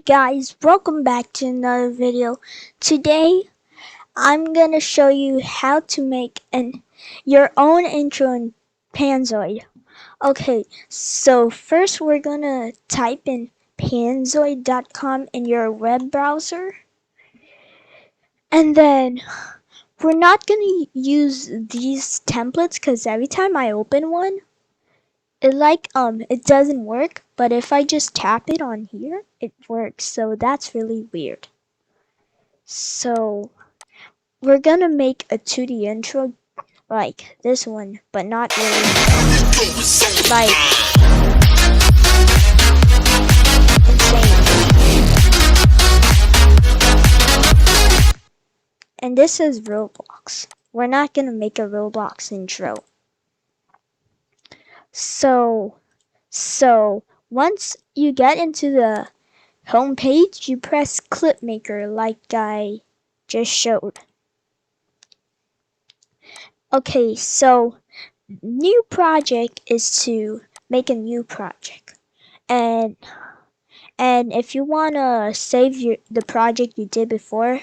guys, welcome back to another video. Today I'm gonna show you how to make your own intro in PANZOID. Okay, so first we're gonna type in PANZOID.com in your web browser, and then we're not gonna use these templates because every time I open one it doesn't work, but if I just tap it on here it works, so that's really weird. So we're gonna make a 2D intro like this one, but not really like insane. And this is Roblox. We're not gonna make a Roblox intro. So once you get into the home page, you press clip maker like I just showed. Okay, so new project is to make a new project, and if you wanna save the project you did before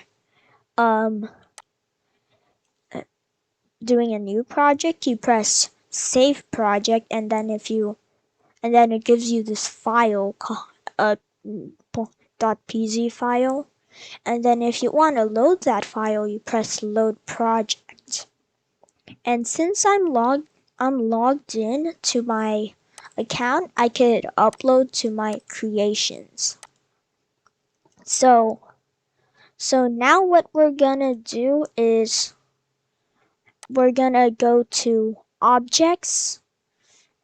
doing a new project, you press save project, and then it gives you this file called .pz file, and then if you want to load that file, you press load project. And since I'm logged in to my account, I could upload to my creations. So now what we're gonna do is we're gonna go to objects,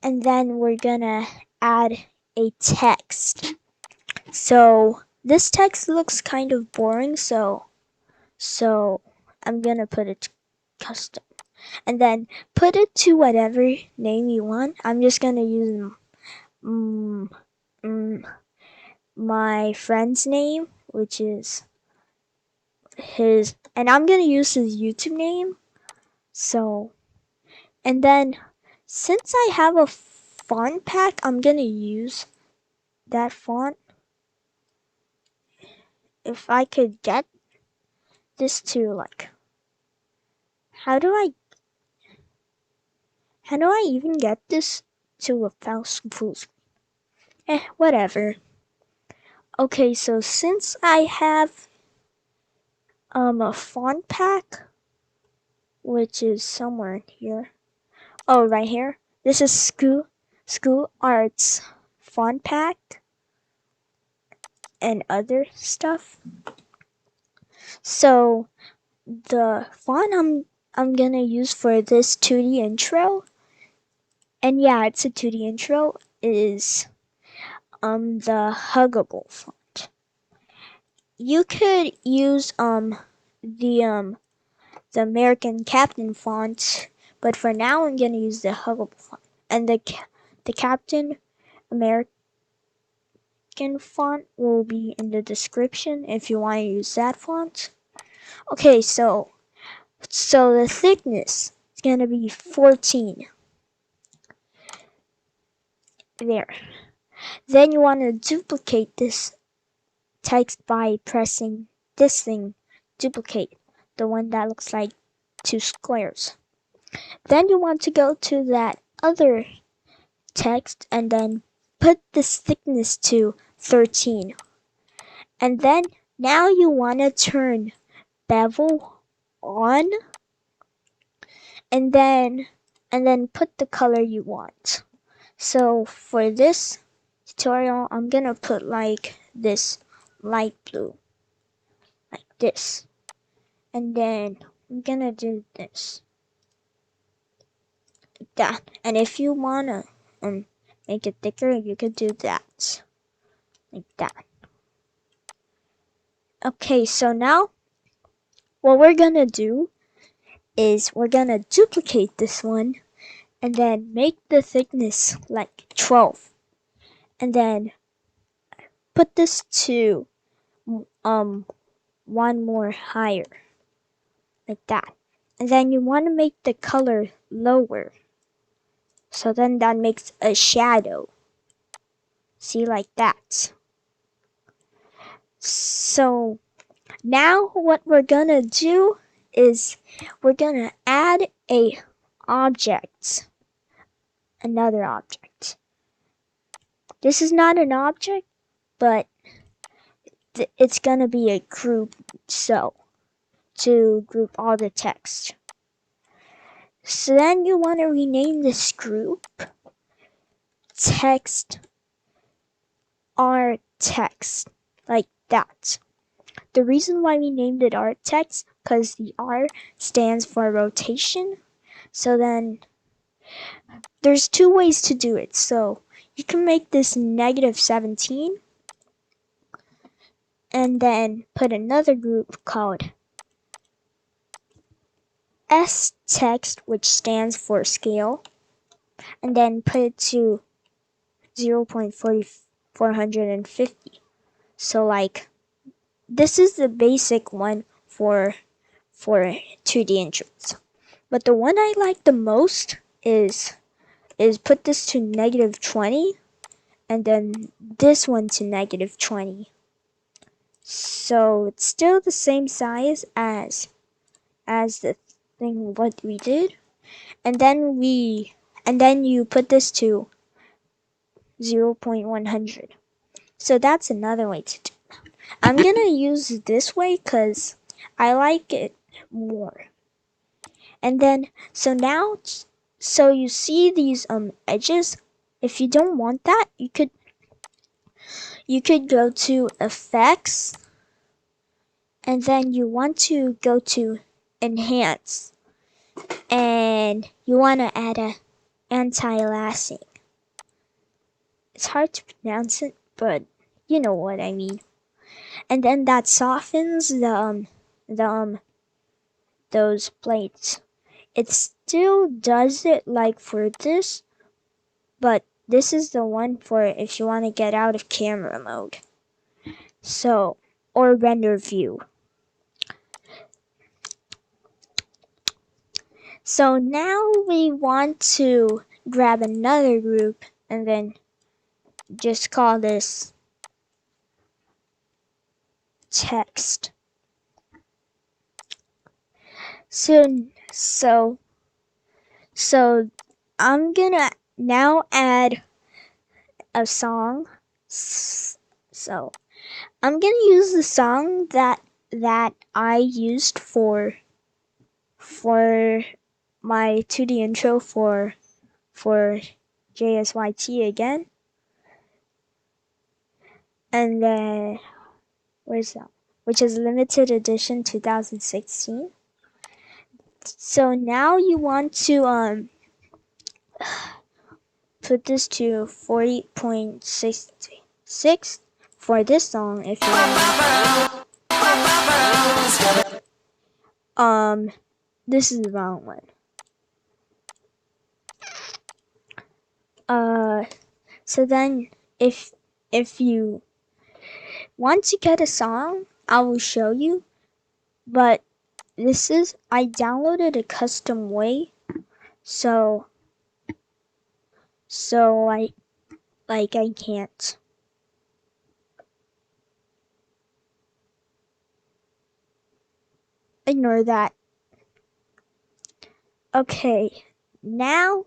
and then we're gonna add a text. So this text looks kind of boring, so I'm gonna put it custom, and then put it to whatever name you want. I'm just gonna use my friend's name, which is his, and I'm gonna use his YouTube name. So, and then since I have a font pack, I'm gonna use that font. If I could get this to like, how do I even get this to a full screen? Whatever. Okay, so since I have a font pack, which is somewhere here. Oh, right here. This is school arts font pack and other stuff. So the font I'm gonna use for this 2D intro, and yeah, it's a 2D intro, is the Huggable font. You could use the American Captain font, but for now I'm gonna use the Huggable font. And the Captain American font will be in the description if you want to use that font. Okay, so the thickness is gonna be 14. There. Then you want to duplicate this text by pressing this thing, duplicate, the one that looks like two squares. Then you want to go to that other text and then put this thickness to 13. And then now you want to turn bevel on, and then put the color you want. So for this tutorial, I'm gonna put like this light blue, like this, and then I'm gonna do this, like that. And if you wanna make it thicker, you could do that, like that. Okay, so now what we're gonna do is we're gonna duplicate this one and then make the thickness like 12, and then put this to one more higher, like that. And then you want to make the color lower, so then that makes a shadow. See, like that. So now what we're gonna do is we're gonna add a object, another object. This is not an object, but it's gonna be a group, so to group all the text. So then you want to rename this group text R text, like that. The reason why we named it R text, because the R stands for rotation. So then there's two ways to do it. So you can make this -17 and then put another group called S text, which stands for scale, and then put it to 0.4450. So like this is the basic one for 2D intros. But the one I like the most is put this to -20 and then this one to -20. So it's still the same size as the thing what we did. And then you put this to 0.100. So that's another way to do it. I'm gonna use this way because I like it more. And then so you see these edges. If you don't want that, you could go to effects and then you want to go to enhance and you want to add a anti-aliasing. It's hard to pronounce it, but you know what I mean. And then that softens those plates. It still does it like for this, but this is the one for if you want to get out of camera mode. So, or render view. So now we want to grab another group and then just call this text. So I'm gonna now add a song. So I'm gonna use the song that I used for my 2D intro for JSYT again. And then where's that? Which is limited edition 2016. So now you want to put this to 40.66 for this song if you want. This is the wrong one. So then if you want to get a song, I will show you. But I downloaded a custom way, so I can't. Ignore that. Okay, now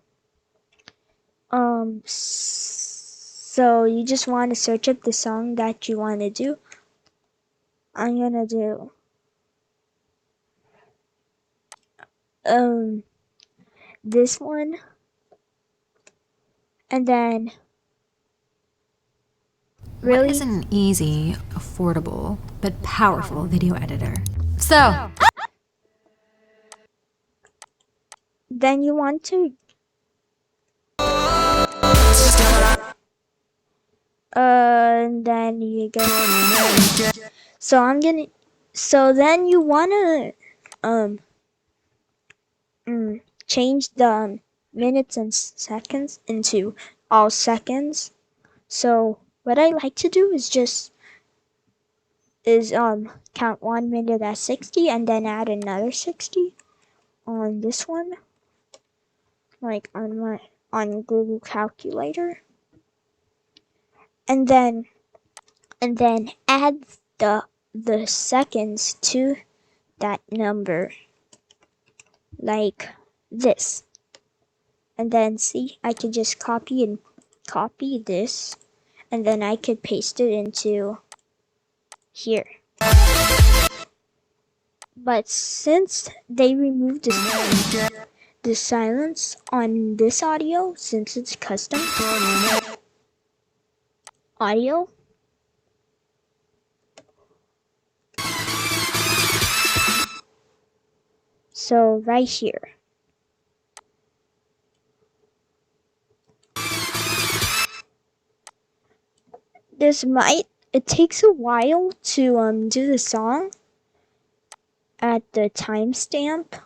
so you just want to search up the song that you want to do. I'm gonna do this one, and then What is an easy, affordable, but powerful video editor? So then you want to and then you go. So then you wanna change the minutes and seconds into all seconds. So what I like to do is count 1 minute as 60 and then add another 60 on this one, like on Google Calculator, and then add the seconds to that number like this. And then see, I could just copy this, and then I could paste it into here. But since they removed the silence on this audio, since it's custom audio, so right here, it takes a while to do the song at the timestamp,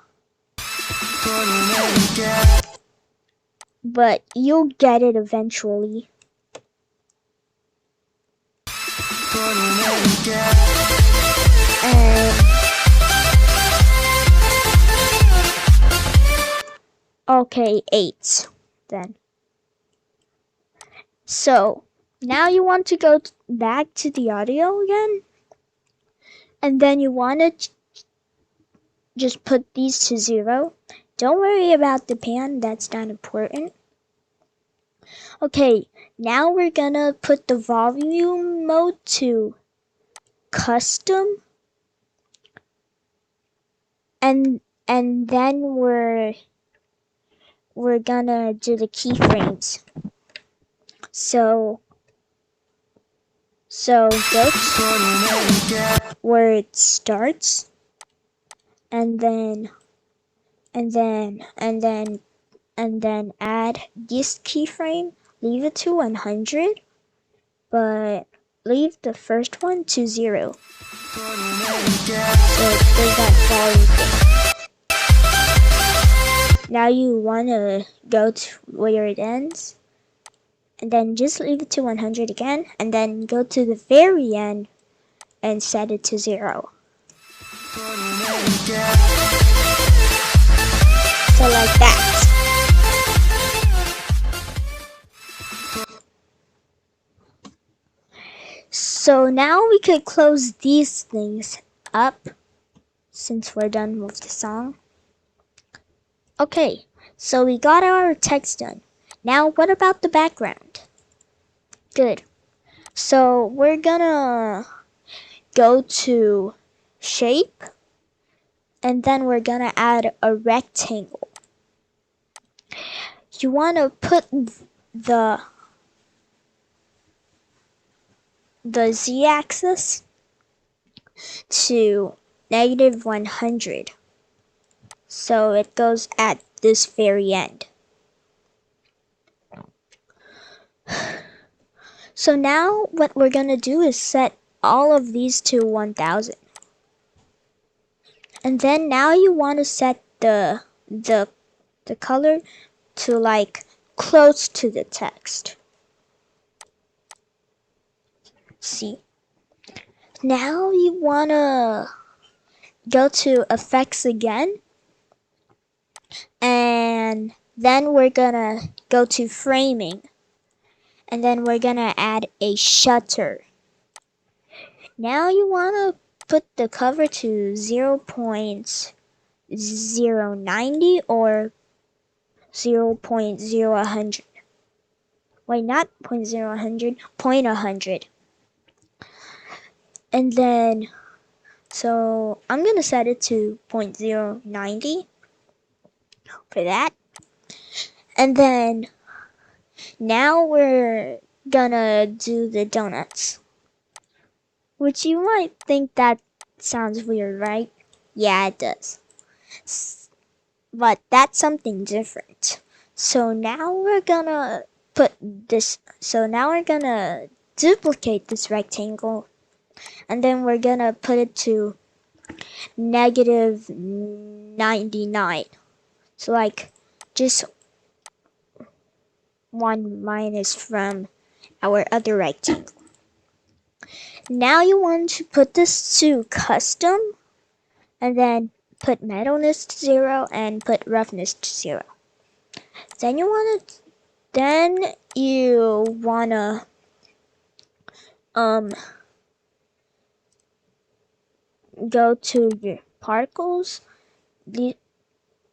but you'll get it eventually. And okay, 8 then. So now you want to go back to the audio again, and then you want to just put these to 0. Don't worry about the pan, that's not important. Okay, now we're gonna put the volume mode to custom, and then we're gonna do the keyframes. So go to where it starts, and then add this keyframe. Leave it to 100, but leave the first one to 0. So it does that volume thing. Now you wanna go to where it ends, and then just leave it to 100 again, and then go to the very end and set it to 0. So like that. So now we could close these things up since we're done with the song. Okay, so we got our text done. Now what about the background? Good. So we're gonna go to shape, and then we're gonna add a rectangle. You wanna put the z-axis to -100. So it goes at this very end. So now what we're gonna do is set all of these to 1000. And then now you want to set the color to like close to the text. See? Now you want to go to effects again, and then we're gonna go to framing, and then we're gonna add a shutter. Now you want to put the cover to 0.090 or 0.0100. Wait, not 0.0100, 0.100. And then, so I'm gonna set it to 0.090 for that. And then now we're gonna do the donuts, which you might think that sounds weird, right? Yeah, it does. But that's something different. So now we're gonna duplicate this rectangle, and then we're gonna put it to -99. So like just 1 minus from our other rectangle. Now you want to put this to custom, and then put metalness to 0 and put roughness to 0. Then you wanna go to your particles.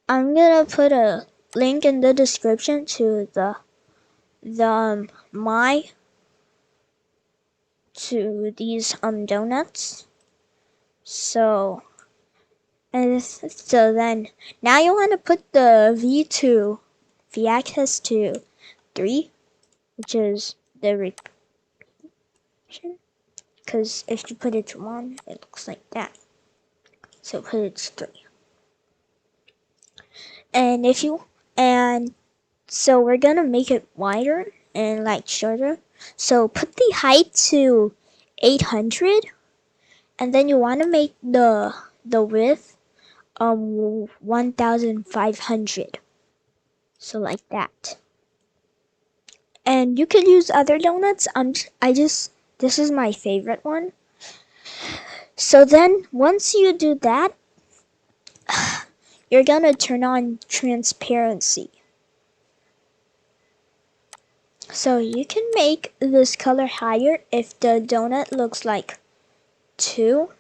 I'm gonna put a link in the description to to these donuts. So then now you want to put the v axis to 3, which is the repection. Because if you put it to 1, it looks like that. So put it to 3. And so we're gonna make it wider and like shorter. So put the height to 800, and then you want to make the width 1500. So like that. And you could use other donuts. This is my favorite one. So then once you do that, you're gonna turn on transparency. So you can make this color higher if the donut looks like too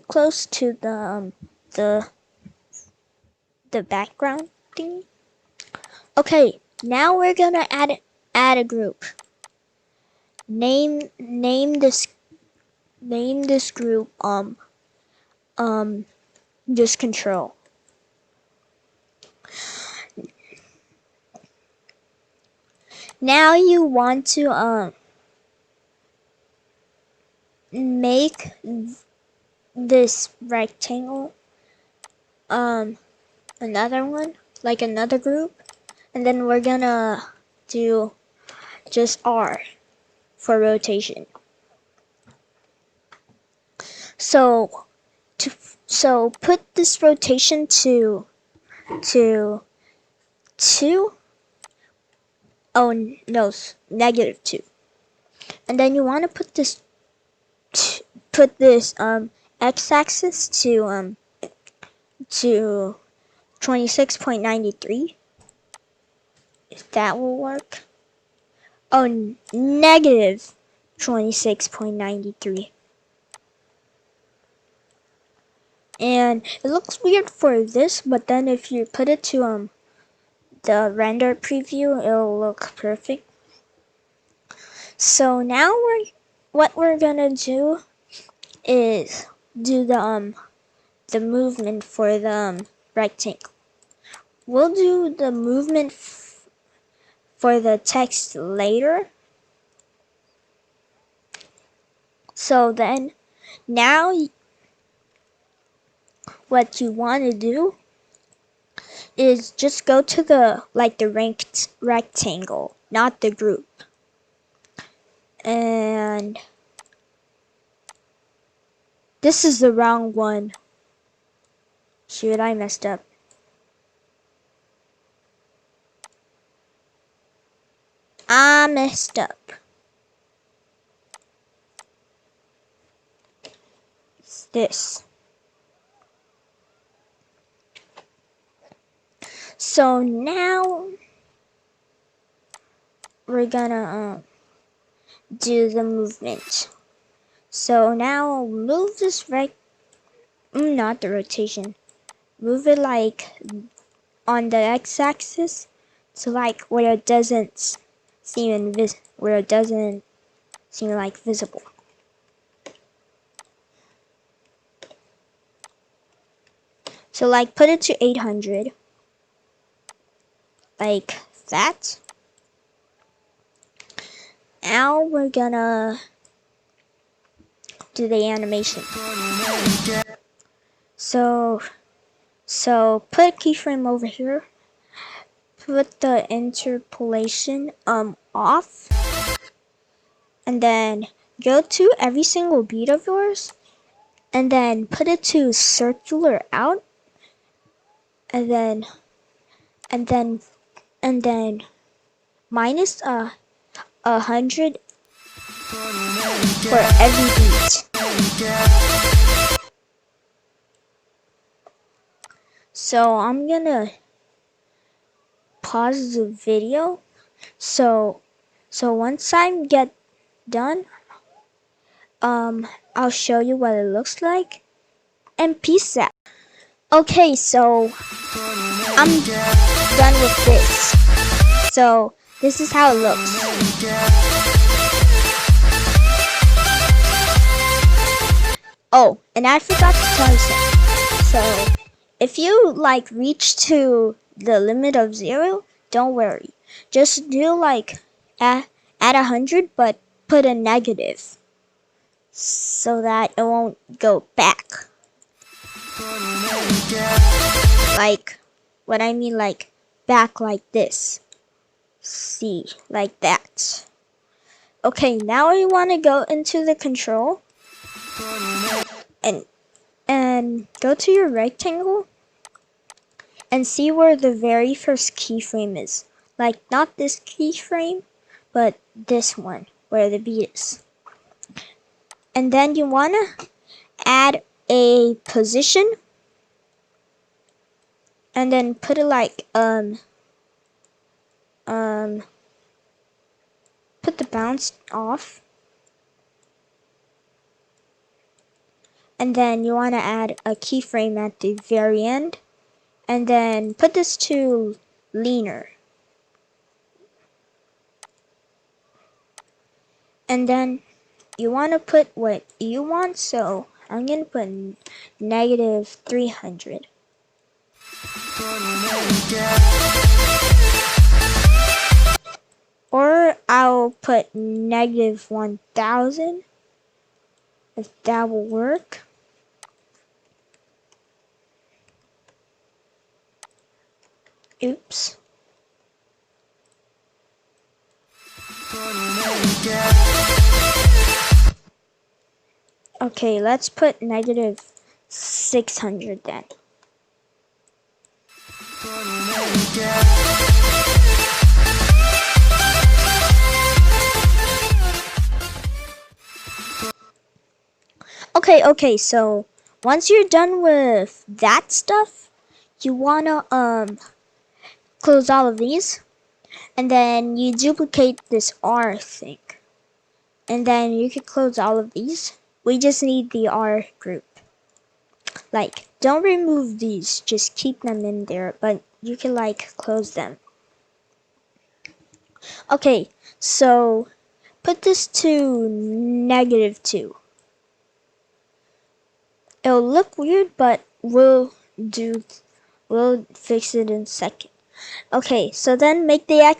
close to the background thing. Okay, now we're gonna add a group. Name this group just control. Now you want to make this rectangle another one, like another group, and then we're gonna do just R for rotation. So put this rotation to 2. Oh no, -2. And then you want to put this x-axis to 26.93. If that will work. Oh, negative 26.93. And it looks weird for this, but then if you put it to the render preview, it'll look perfect. So now what we're gonna do is do the movement for the rectangle. We'll do the movement for the text later. So then now what you want to do is just go to the ranked rectangle, not the group. And this is the wrong one. Shoot, I messed up. I messed up. It's this. So now we're gonna do the movement. So now move this not the rotation. Move it like on the x-axis, so like where it doesn't seem like visible. So like put it to 800, like that. Now we're gonna do the animation. So put a keyframe over here. Put the interpolation off, and then go to every single beat of yours, and then put it to circular out, and then minus 100 for every beat. So I'm gonna pause the video. So once I get done, I'll show you what it looks like, and peace out. Okay, so I'm done with this. So this is how it looks. Oh, and I forgot to tell you something. So if you like reach to the limit of 0, don't worry. Just do like at 100, but put a negative so that it won't go back. Like, what I mean, like back like this. See, like that. Okay, now we want to go into the control and go to your rectangle and see where the very first keyframe is. Like, not this keyframe, but this one where the beat is. And then you want to add a position and then put it like put the bounce off, and then you want to add a keyframe at the very end, and then put this to leaner, and then you want to put what you want, so I'm gonna put negative 300. Or I'll put negative 1000 if that will work. Oops. Okay, let's put negative 600 then. Okay, so once you're done with that stuff, you wanna close all of these, and then you duplicate this R thing, and then you can close all of these. We just need the R group. Like, don't remove these, just keep them in there, but you can like close them. Okay, so put this to negative 2. It'll look weird, but we'll fix it in a second. Okay, so then make the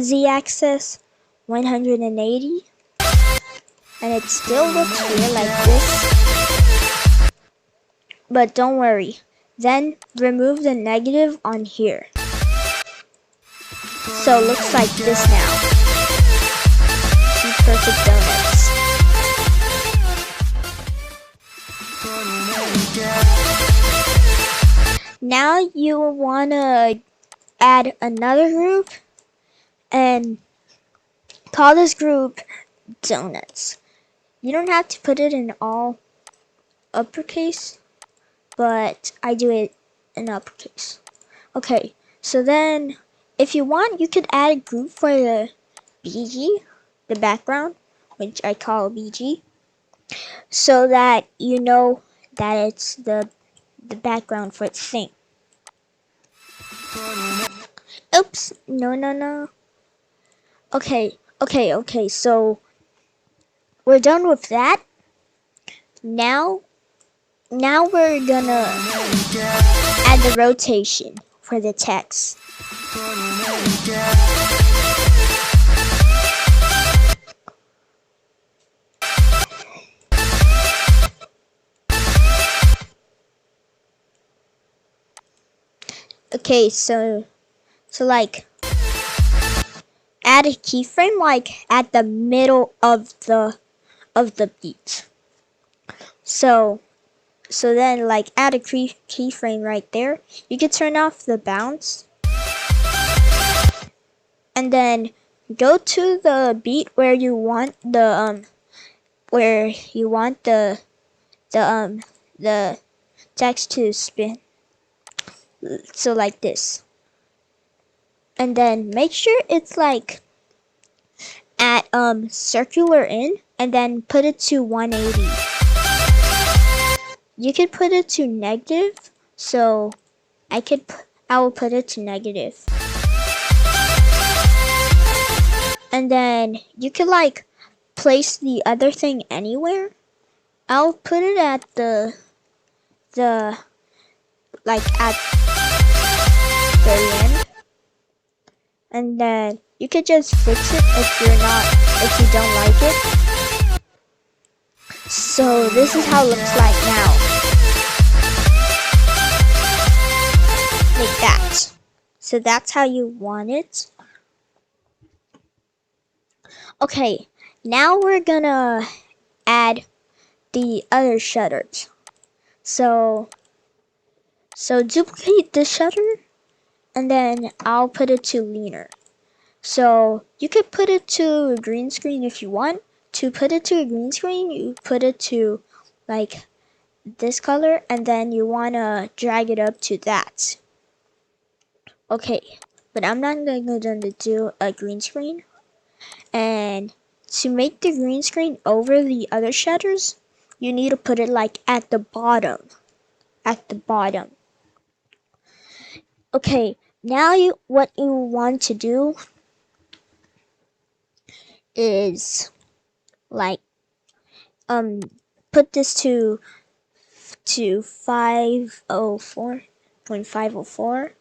z-axis 180, and it still looks weird like this, but don't worry. Then remove the negative on here, so it looks like this now. See, perfect donuts. Now you wanna add another group and call this group donuts. You don't have to put it in all uppercase, but I do it in uppercase. Okay, so then if you want, you could add a group for the BG, the background, which I call BG, so that you know that it's the background for its thing. Oops, no. Okay, so we're done with that. Now we're gonna add the rotation for the text. Okay, so like add a keyframe like at the middle of the beat. So then like add a keyframe right there. You can turn off the bounce, and then go to the beat where you want the the text to spin. So like this. And then make sure it's like at circular in and then put it to 180. You could put it to negative, so I will put it to negative. And then you could like place the other thing anywhere. I'll put it at the like at very end. And then you could just fix it if you don't like it. So this is how it looks like now. Like that. So that's how you want it. Okay, now we're gonna add the other shutters. So duplicate this shutter and then I'll put it to leaner. So you could put it to a green screen if you want. To put it to a green screen, you put it to like this color and then you wanna drag it up to that. Okay, but I'm not gonna do a green screen. And to make the green screen over the other shutters, you need to put it like at the bottom. At the bottom. Okay, now what you want to do is like put this to 504.504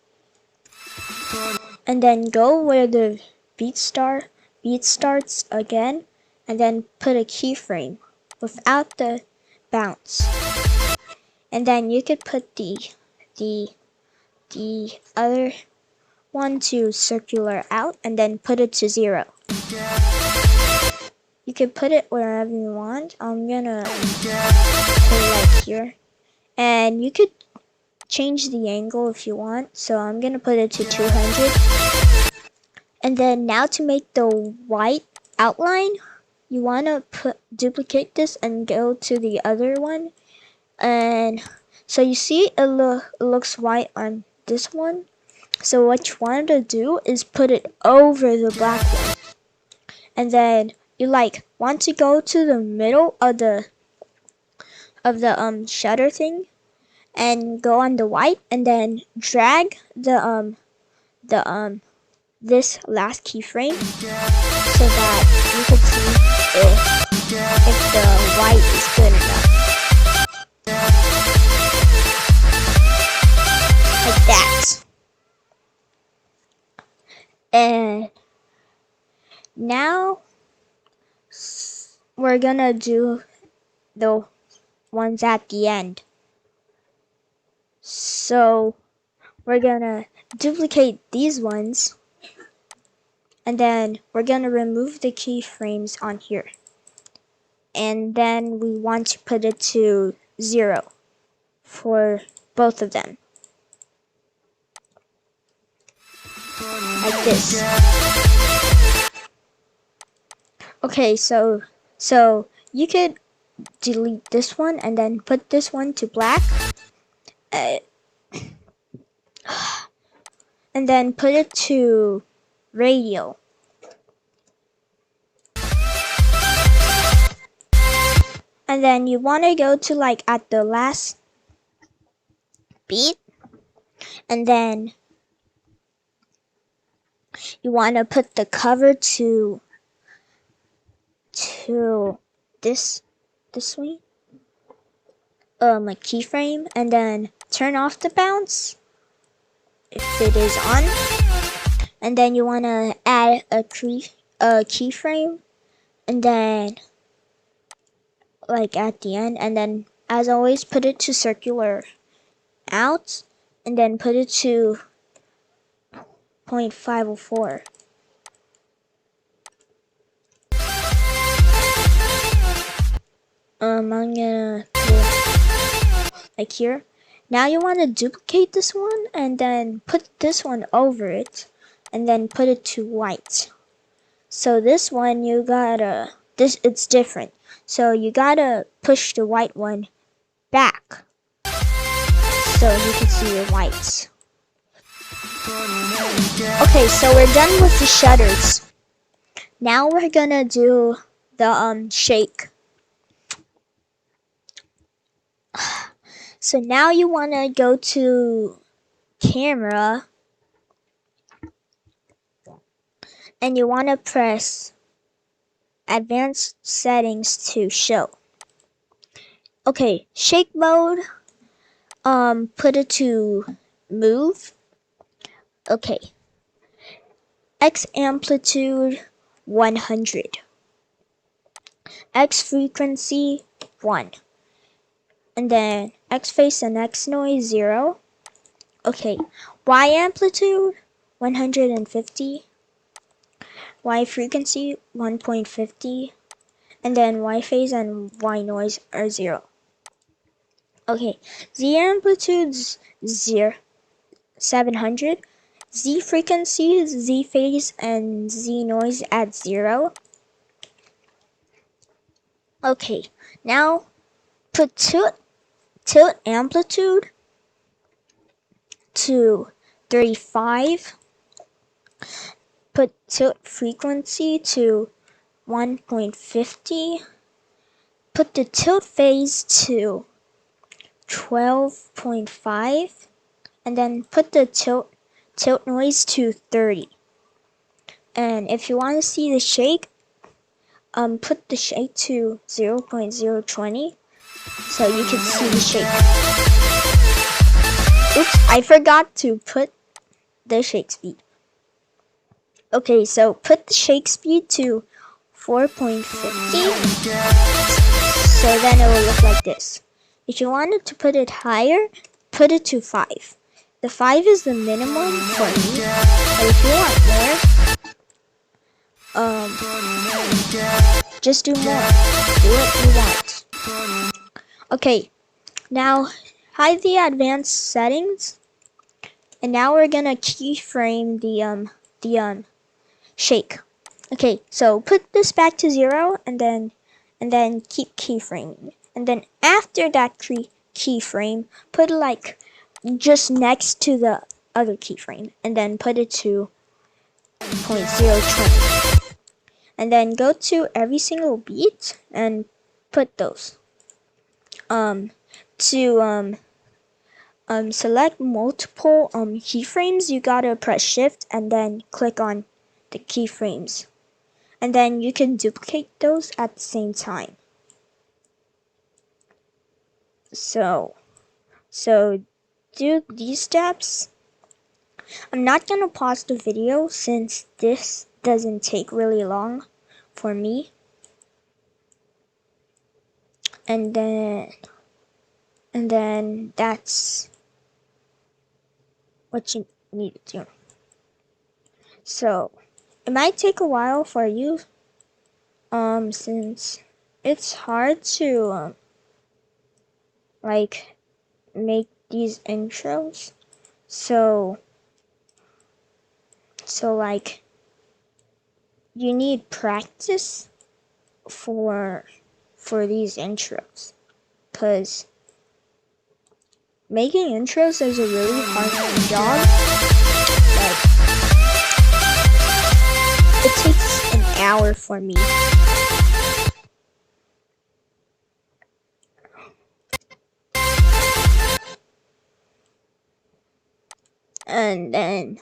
and then go where the beat starts again and then put a keyframe without the bounce. And then you could put the other one to circular out and then put it to 0. You can put it wherever you want. I'm gonna put it like here. And you could change the angle if you want. So I'm gonna put it to 200. And then now to make the white outline, you wanna duplicate this and go to the other one. And so you see it looks white on this one. So what you want to do is put it over the black one. And then you like want to go to the middle of the shutter thing and go on the white and then drag the this last keyframe so that you can see if the white is good enough. Like that. And now we're gonna do the ones at the end. So we're gonna duplicate these ones and then we're gonna remove the keyframes on here. And then we want to put it to 0 for both of them. Like this. Okay, so you could delete this one and then put this one to black. And then put it to radial. And then you want to go to like at the last beat. And then you want to put the cover to this way. A keyframe and then turn off the bounce if it is on. And then you want to add a keyframe and then like at the end, and then as always put it to circular out and then put it to 0.504. I'm gonna put it like here. Now you want to duplicate this one and then put this one over it and then put it to white. So this one you gotta it's different. So you gotta push the white one back so you can see the whites. Okay, so we're done with the shutters. Now we're gonna do the shake. So now you wanna go to camera and you wanna press advanced settings to show. Okay, shake mode, put it to move. Okay, X amplitude 100, X frequency 1, and then X phase and X noise 0. Okay, Y amplitude 150, Y frequency 1.50, and then Y phase and Y noise are 0. Okay, Z amplitude's 700, Z frequency, Z phase, and Z noise at 0. Okay, now put tilt amplitude to 35, put tilt frequency to 1.50, put the tilt phase to 12.5, and then put the tilt noise to 30. And if you want to see the shake, put the shake to 0.020 so you can see the shake. Oops, I forgot to put the shake speed. Okay, so put the shake speed to 4.50, so then it will look like this. If you wanted to put it higher, put it to 5. The 5 is the minimum for me, but if you want more, just do more. Do what you want. Okay, now hide the advanced settings, and now we're gonna keyframe the shake. Okay, so put this back to 0, and then keep keyframing, and then after that keyframe, put it like just next to the other keyframe, and then put it to 0.020, and then go to every single beat and put those. To select multiple keyframes, you gotta press shift and then click on the keyframes, and then you can duplicate those at the same time. So do these steps. I'm not gonna pause the video since this doesn't take really long for me. And then that's what you need to do. So it might take a while for you, since it's hard to like make these intros. So like you need practice for these intros, because making intros is a really hard job. Like, it takes an hour for me. And then,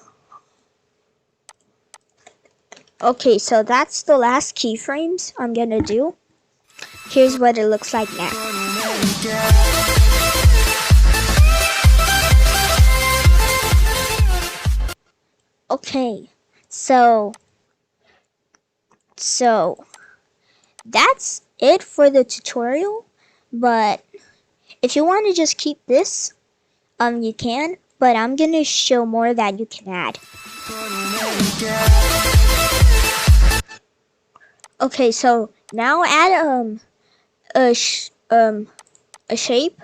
okay, so that's the last keyframes I'm gonna do. Here's what it looks like now. Okay, so that's it for the tutorial, but if you want to just keep this, you can, but I'm gonna show more that you can add. Okay, so now add a shape,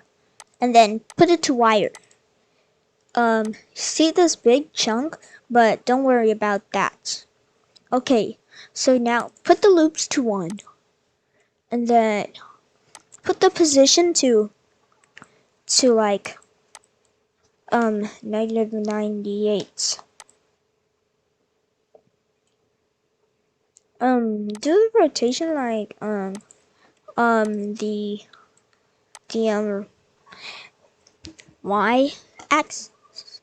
and then put it to wire. See this big chunk, but don't worry about that. Okay, so now put the loops to 1, and then put the position to like -98. Do the rotation like the y axis.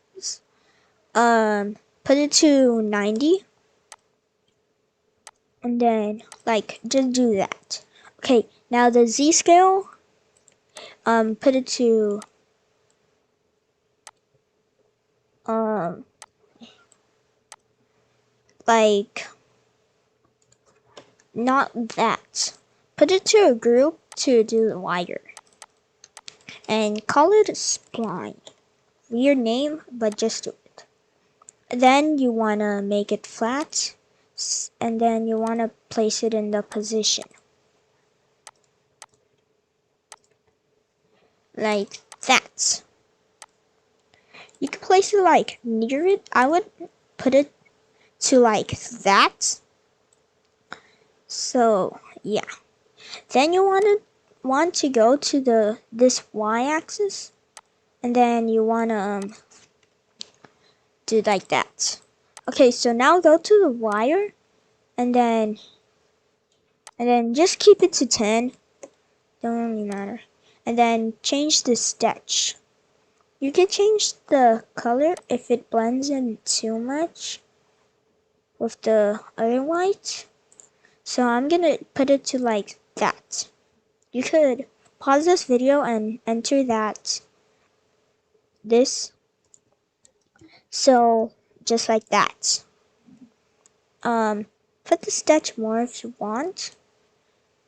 Put it to 90, and then like just do that. Okay, now the z scale, put it to like not that. Put it to a group to do the wider, and call it spline. Weird name, but just do it. Then you wanna make it flat, and then you wanna place it in the position like that. You can place it like near it. I would put it to like that. So yeah. Then you want to go to this y-axis, and then you wanna do like that. Okay, so now go to the wire, and then just keep it to 10. Don't really matter. And then change the stitch. You can change the color if it blends in too much with the other white. So I'm gonna put it to like that. You could pause this video and enter this. So just like that. Put the stitch more if you want.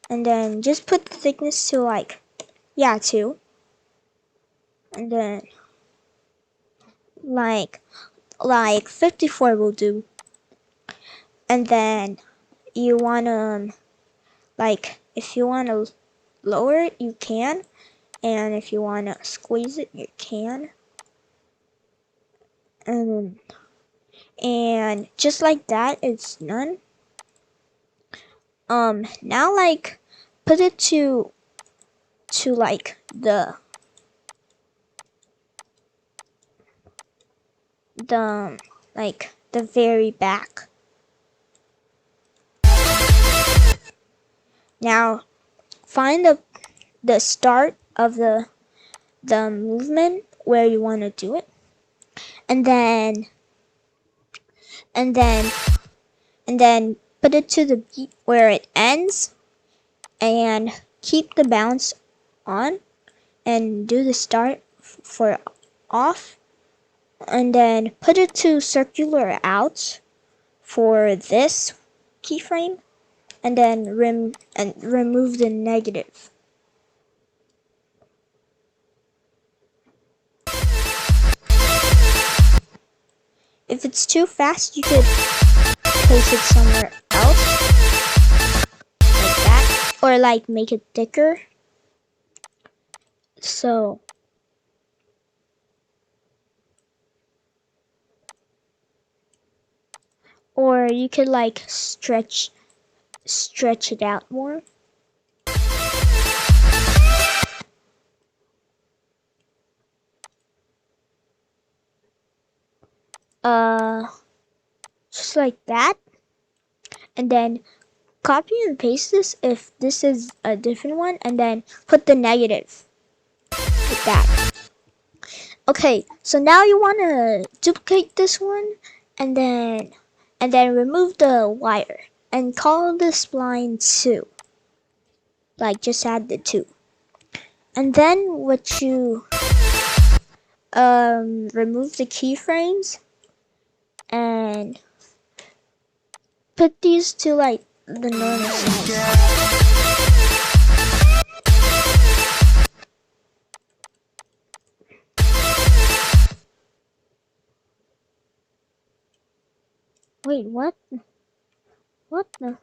And then just put the thickness to like, yeah, 2. And then like 54 will do. And then you wanna like, if you wanna lower it, you can. And if you wanna squeeze it, you can. And just like that, it's done. Now like put it to like the like the very back. Now find the start of the movement where you want to do it, and then put it to the beat where it ends, and keep the bounce on, and do the start for off, and then put it to circular out for this keyframe, and then remove the negative. If it's too fast, you could place it somewhere else, like that, or like make it thicker. So or you could like stretch it out more. Uh, just like that, and then copy and paste this if this is a different one, and then put the negative like that. Okay, so now you want to duplicate this one, and then remove the wire and call this spline 2. Like just add the 2, and then what you remove the keyframes and put these to like the normal size. Wait, what? What the?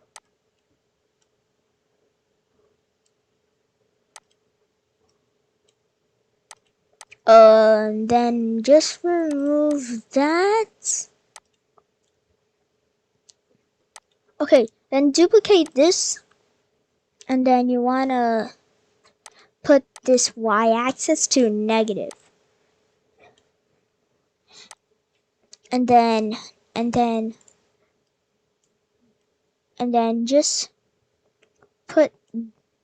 Then just remove that. Okay, then duplicate this, and then you wanna put this y-axis to negative, and then and then just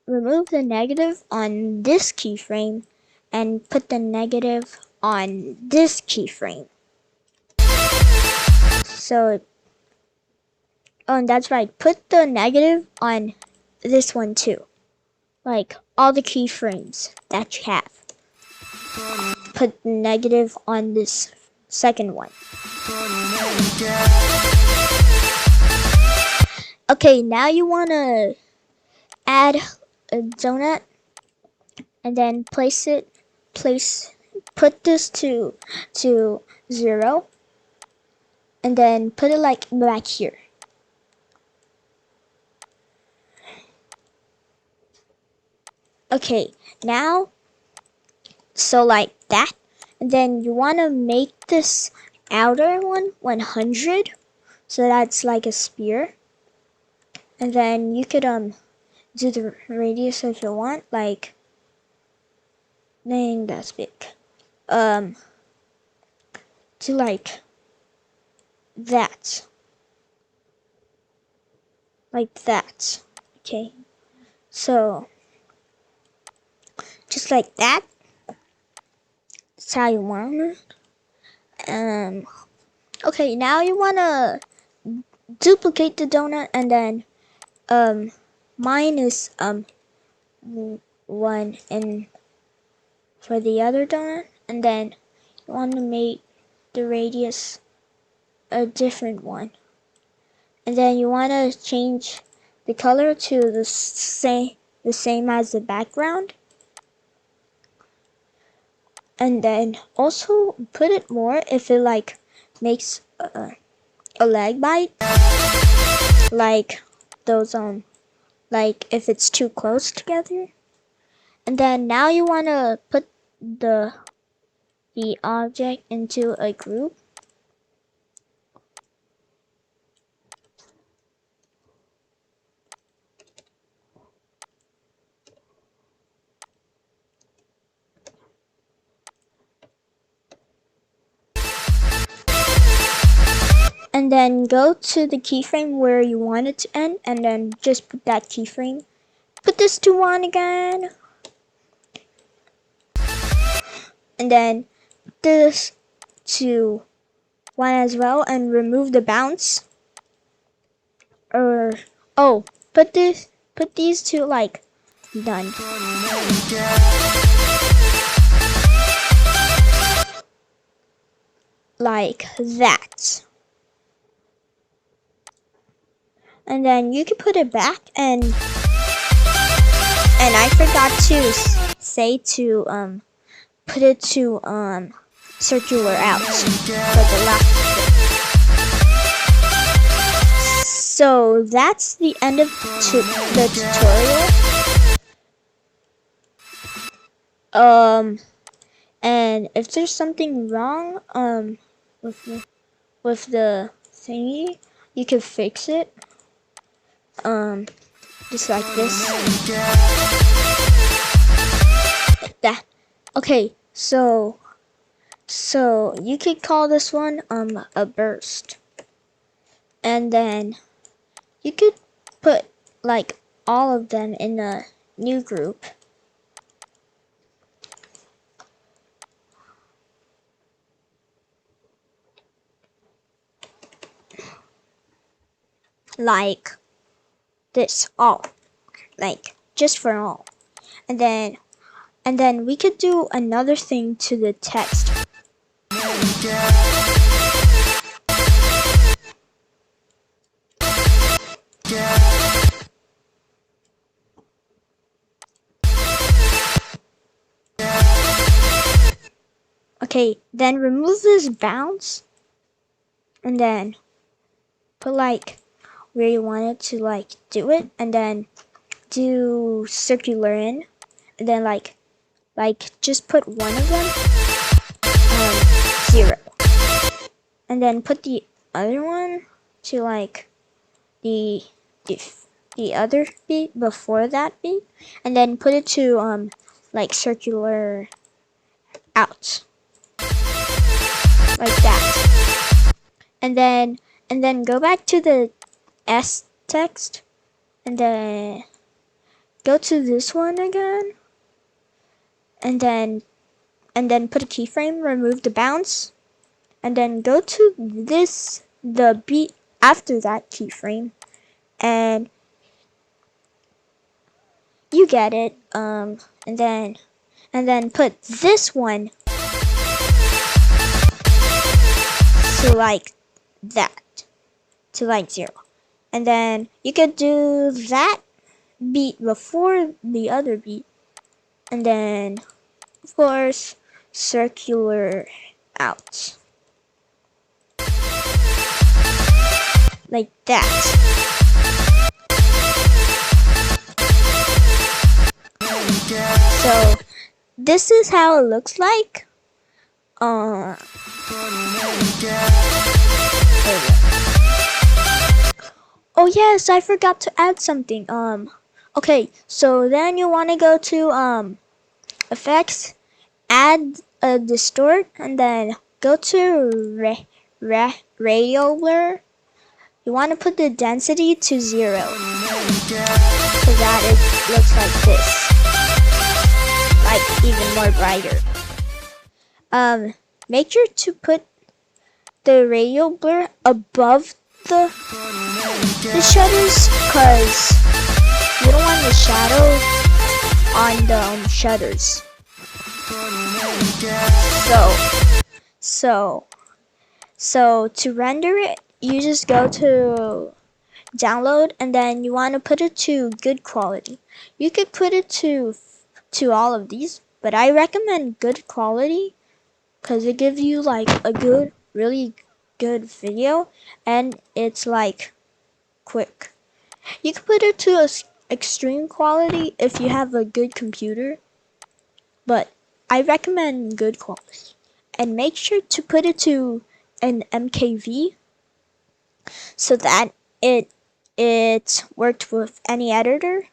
remove the negative on this keyframe and put the negative on this keyframe. So, oh, and that's right, put the negative on this one too. Like all the keyframes that you have. Put negative on this second one. Okay, now you want to add a donut and then put this to 0 and then put it like back here. Okay, now so like that, and then you want to make this outer one 100, so that's like a spear. And then you could do the radius if you want, like, dang, that's big. Do like that. Like that. Okay. So just like that. That's how you want it. Okay, now you wanna duplicate the donut, and then mine is 1 and for the other donut, and then you want to make the radius a different one, and then you want to change the color to the same as the background, and then also put it more if it like makes a lag bite, like those like if it's too close together. And then now you want to put the object into a group. And then go to the keyframe where you want it to end, and then just put that keyframe. Put this to 1 again. And then this to 1 as well, and remove the bounce. Or put these two like done. Like that. And then you can put it back, and I forgot to say to put it to circular out for the last bit. So that's the end of the tutorial. And if there's something wrong with the thingy, you can fix it. Just like this. Like that. Okay, so you could call this one a burst. And then you could put like all of them in a new group. Like this, all, like just for all. And then we could do another thing to the text. Okay, then remove this bounce, and then put like where you want it to like do it, and then do circular in, and then like just put one of them 0, and then put the other one to like the other beat before that beat, and then put it to like circular out, like that. And then go back to the text, and then go to this one again, and then put a keyframe, remove the bounce, and then go to this, the beat after that keyframe, and you get it. And then put this one to like that, to like 0, and then you could do that beat before the other beat, and then of course circular out like that. So this is how it looks like. Oh yes, I forgot to add something. Okay, so then you want to go to effects, add a distort, and then go to radio blur. You want to put the density to 0 so that it looks like this, like even more brighter. Make sure to put the radio blur above the shutters, because you don't want the shadow on the shutters. So to render it, you just go to download, and then you want to put it to good quality. You could put it to all of these, but I recommend good quality because it gives you like a good, really good video, and it's like quick. You can put it to extreme quality if you have a good computer, but I recommend good quality. And make sure to put it to an MKV so that it worked with any editor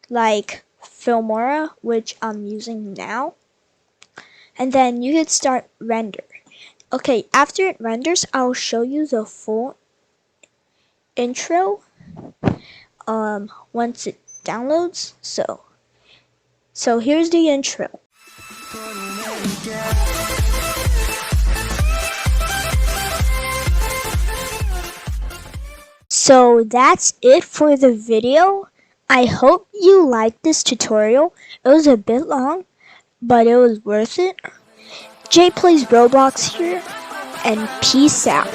like Filmora, which I'm using now. And then you can start render. Okay, after it renders, I'll show you the full intro once it downloads. So here's the intro. So that's it for the video. I hope you liked this tutorial. It was a bit long, but it was worth it. JayPlaysRoblox here, and peace out.